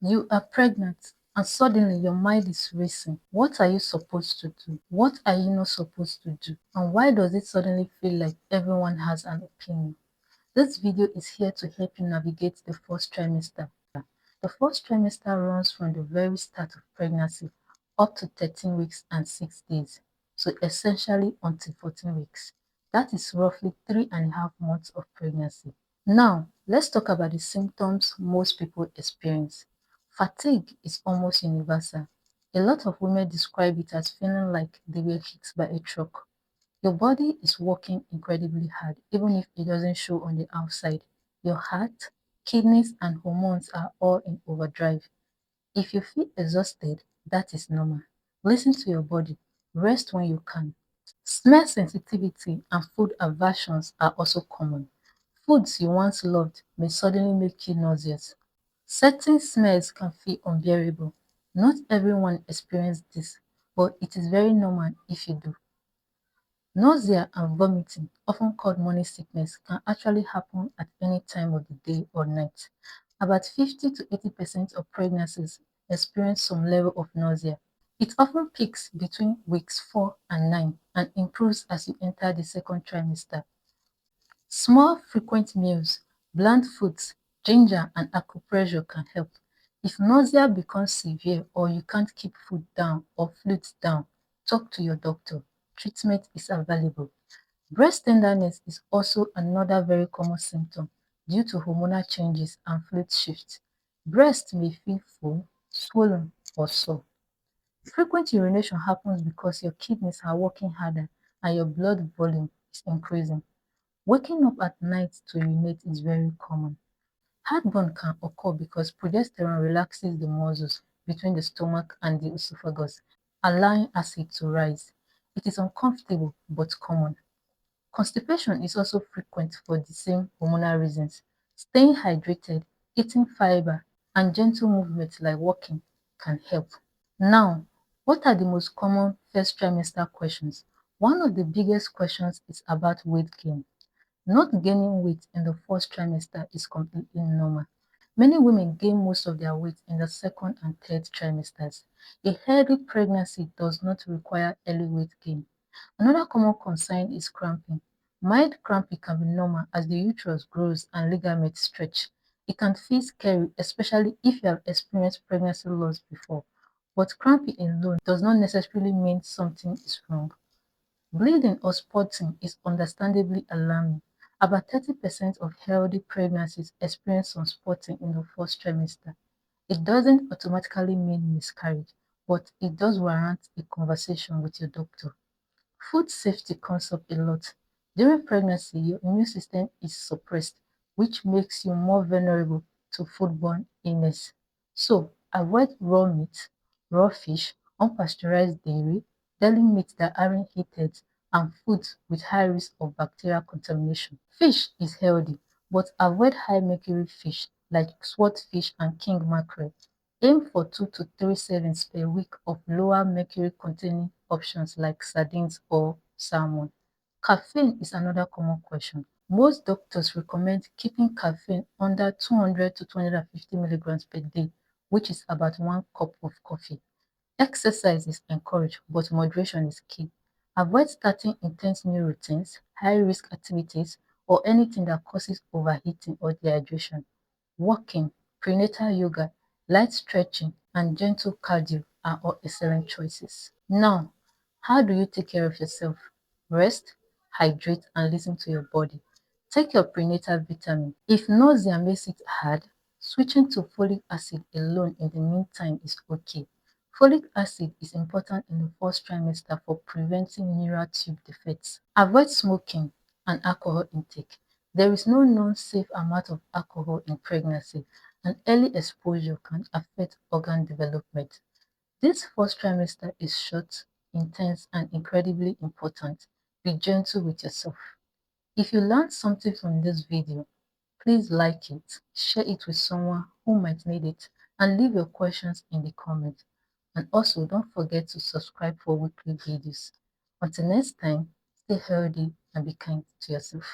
You are pregnant and suddenly your mind is racing. What are you supposed to do? What are you not supposed to do? And why does it suddenly feel like everyone has an opinion? This video is here to help you navigate the first trimester. The first trimester runs from the very start of pregnancy up to 13 weeks and 6 days, so essentially until 14 weeks. That is roughly 3.5 months of pregnancy. Now, let's talk about the symptoms most people experience. Fatigue is almost universal. A lot of women describe it as feeling like they were hit by a truck. Your body is working incredibly hard, even if it doesn't show on the outside. Your heart, kidneys, and hormones are all in overdrive. If you feel exhausted, that is normal. Listen to your body. Rest when you can. Smell sensitivity and food aversions are also common. Foods you once loved may suddenly make you nauseous. Certain smells can feel unbearable. Not everyone experiences this, but it is very normal if you do. Nausea and vomiting, often called morning sickness, can actually happen at any time of the day or night. About 50 to 80% of pregnancies experience some level of nausea. It often peaks between weeks 4 and 9 and improves as you enter the second trimester. Small, frequent meals, bland foods, ginger, and acupressure can help. If nausea becomes severe or you can't keep food down or fluids down, talk to your doctor. Treatment is available. Breast tenderness is also another very common symptom due to hormonal changes and fluid shifts. Breast may feel full, swollen, or sore. Frequent urination happens because your kidneys are working harder and your blood volume is increasing. Waking up at night to urinate is very common. Heartburn can occur because progesterone relaxes the muscles between the stomach and the esophagus, allowing acid to rise. It is uncomfortable but common. Constipation is also frequent for the same hormonal reasons. Staying hydrated, eating fiber, and gentle movements like walking can help. Now, what are the most common first trimester questions? One of the biggest questions is about weight gain. Not gaining weight in the first trimester is completely normal. Many women gain most of their weight in the second and third trimesters. A healthy pregnancy does not require early weight gain. Another common concern is cramping. Mild cramping can be normal as the uterus grows and ligaments stretch. It can feel scary, especially if you have experienced pregnancy loss before. But cramping alone does not necessarily mean something is wrong. Bleeding or spotting is understandably alarming. About 30% of healthy pregnancies experience some spotting in the first trimester. It doesn't automatically mean miscarriage, but it does warrant a conversation with your doctor. Food safety comes up a lot. During pregnancy, your immune system is suppressed, which makes you more vulnerable to foodborne illness. So, avoid raw meat, raw fish, unpasteurized dairy, deli meats that aren't heated, and foods with high risk of bacterial contamination. Fish is healthy, but avoid high mercury fish like swordfish and king mackerel. Aim for 2 to 3 servings per week of lower mercury containing options like sardines or salmon. Caffeine is another common question. Most doctors recommend keeping caffeine under 200 to 250 milligrams per day, which is about 1 cup of coffee. Exercise is encouraged, but moderation is key. Avoid starting intense new routines, high-risk activities, or anything that causes overheating or dehydration. Walking, prenatal yoga, light stretching, and gentle cardio are all excellent choices. Now, how do you take care of yourself? Rest, hydrate, and listen to your body. Take your prenatal vitamin. If nausea makes it hard, switching to folic acid alone in the meantime is okay. Folic acid is important in the first trimester for preventing neural tube defects. Avoid smoking and alcohol intake. There is no known safe amount of alcohol in pregnancy, and early exposure can affect organ development. This first trimester is short, intense, and incredibly important. Be gentle with yourself. If you learned something from this video, please like it, share it with someone who might need it, and leave your questions in the comments. And also, don't forget to subscribe for weekly videos. Until next time, stay healthy and be kind to yourself.